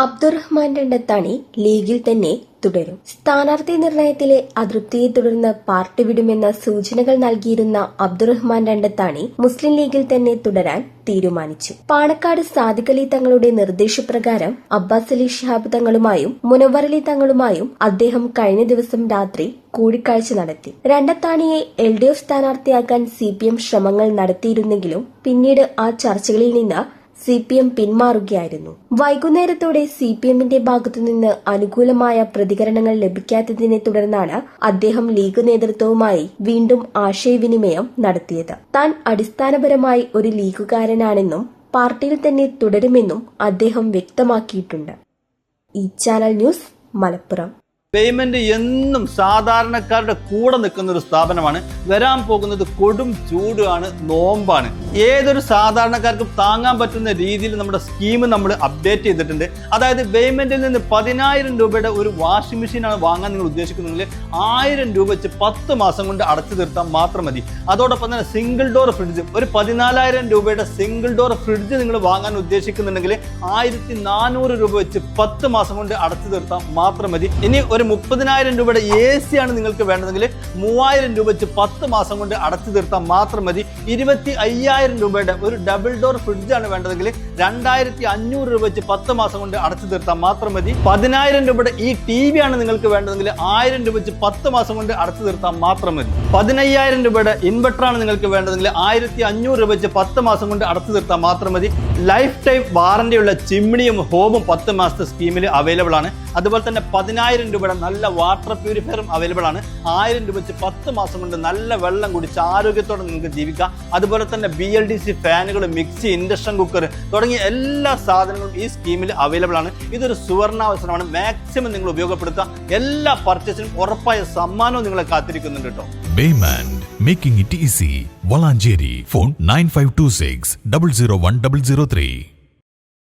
അബ്ദുറഹ്മാൻ രണ്ടത്താണി ലീഗിൽ തന്നെ തുടരും. സ്ഥാനാർത്ഥി നിർണയത്തിലെ അതൃപ്തിയെ തുടർന്ന് പാർട്ടി വിടുമെന്ന സൂചനകൾ നൽകിയിരുന്ന അബ്ദുറഹ്മാൻ രണ്ടത്താണി മുസ്ലിം ലീഗിൽ തന്നെ തുടരാൻ തീരുമാനിച്ചു. പാണക്കാട് സാദിഖ് അലി തങ്ങളുടെ നിർദ്ദേശപ്രകാരം അബ്ബാസ് അലി ശിഹാബ് തങ്ങളുമായും മുനവ്വർ അലി തങ്ങളുമായും അദ്ദേഹം കഴിഞ്ഞ ദിവസം രാത്രി കൂടിക്കാഴ്ച നടത്തി. രണ്ടത്താണിയെ LDF സ്ഥാനാർത്ഥിയാക്കാൻ CPM ശ്രമങ്ങൾ നടത്തിയിരുന്നെങ്കിലും പിന്നീട് ആ ചർച്ചകളിൽ നിന്ന് CPM പിന്മാറുകയായിരുന്നു. വൈകുന്നേരത്തോടെ CPMന്റെ ഭാഗത്തുനിന്ന് അനുകൂലമായ പ്രതികരണങ്ങൾ ലഭിക്കാത്തതിനെ തുടർന്നാണ് അദ്ദേഹം ലീഗ് നേതൃത്വവുമായി വീണ്ടും ആശയവിനിമയം നടത്തിയത്. താൻ അടിസ്ഥാനപരമായി ഒരു ലീഗുകാരനാണെന്നും പാർട്ടിയിൽ തന്നെ തുടരുമെന്നും അദ്ദേഹം വ്യക്തമാക്കിയിട്ടുണ്ട്. ഈ ചാനൽ ന്യൂസ്, മലപ്പുറം. പേയ്മെന്റ് എന്നും സാധാരണക്കാരുടെ കൂടെ നിൽക്കുന്ന ഒരു സ്ഥാപനമാണ്. വരാൻ പോകുന്നത് കൊടും ചൂടാണ്, നോമ്പാണ്. ഏതൊരു സാധാരണക്കാർക്കും താങ്ങാൻ പറ്റുന്ന രീതിയിൽ നമ്മുടെ സ്കീം നമ്മൾ അപ്ഡേറ്റ് ചെയ്തിട്ടുണ്ട്. അതായത് പേയ്മെന്റിൽ നിന്ന് 10,000 രൂപയുടെ ഒരു വാഷിംഗ് മെഷീനാണ് വാങ്ങാൻ നിങ്ങൾ ഉദ്ദേശിക്കുന്നെങ്കിൽ 1000 രൂപ വെച്ച് 10 മാസം കൊണ്ട് അടച്ചു തീർത്താൽ മാത്രം മതി. അതോടൊപ്പം തന്നെ സിംഗിൾ ഡോർ ഫ്രിഡ്ജ്, ഒരു 14,000 രൂപയുടെ സിംഗിൾ ഡോർ ഫ്രിഡ്ജ് നിങ്ങൾ വാങ്ങാൻ ഉദ്ദേശിക്കുന്നുണ്ടെങ്കിൽ 1400 രൂപ വെച്ച് 10 മാസം കൊണ്ട് അടച്ചു തീർത്താൽ മാത്രം മതി. ഇനി ഒരു 30,000 രൂപയുടെ AC ആണ് നിങ്ങൾക്ക് വേണ്ടതെങ്കിൽ 3000 രൂപ വെച്ച് 10 മാസം കൊണ്ട് അടച്ചു തീർത്താൽ മാത്രം മതി. 25,000 രൂപയുടെ ഒരു ഡബിൾ ഡോർ ഫ്രിഡ്ജ് ആണ് വേണ്ടതെങ്കിൽ 2,500 രൂപ വെച്ച് 10 മാസം കൊണ്ട് അടച്ചു തീർത്താൽ മാത്രം മതി. 10,000 രൂപയുടെ ഈ TV ആണ് നിങ്ങൾക്ക് വേണ്ടതെങ്കിൽ 1000 രൂപ വെച്ച് 10 മാസം കൊണ്ട് അടച്ചു തീർത്താൽ മാത്രം മതി. 15,000 രൂപയുടെ ഇൻവെർട്ടർ ആണ് നിങ്ങൾക്ക് വേണ്ടതെങ്കിൽ 1,500 രൂപ വെച്ച് 10 മാസം കൊണ്ട് അടച്ചു തീർത്താൽ മാത്രം മതി. ലൈഫ് ടൈം വാറന്റിയുള്ള ചിമ്മിണിയും ഹോമും 10 മാസത്തെ സ്കീമിൽ അവൈലബിൾ ആണ്. അതുപോലെ തന്നെ 10,000 രൂപയുടെ നല്ല വാട്ടർ പ്യൂരിഫയറും അവൈലബിൾ ആണ്. 1000 രൂപ വെച്ച് 10 മാസം കൊണ്ട് നല്ല വെള്ളം കുടിച്ച് ആരോഗ്യത്തോടെ നിങ്ങൾക്ക് ജീവിക്കാം. അതുപോലെ തന്നെ BLDC ഫാനുകൾ, മിക്സി, ഇൻഡക്ഷൻ കുക്കർ തുടങ്ങിയ എല്ലാ സാധനങ്ങളും ഈ സ്കീമിൽ അവൈലബിൾ ആണ്. ഇതൊരു സുവർണാവസരമാണ്. മാക്സിമം നിങ്ങൾ ഉപയോഗപ്പെടുത്തുക. എല്ലാ പർച്ചേസിനും ഉറപ്പായ സമ്മാനവും നിങ്ങളെ കാത്തിരിക്കുന്നുണ്ട് കേട്ടോ. Baymand, making it easy. Valanjeri. Phone 9526 001 003.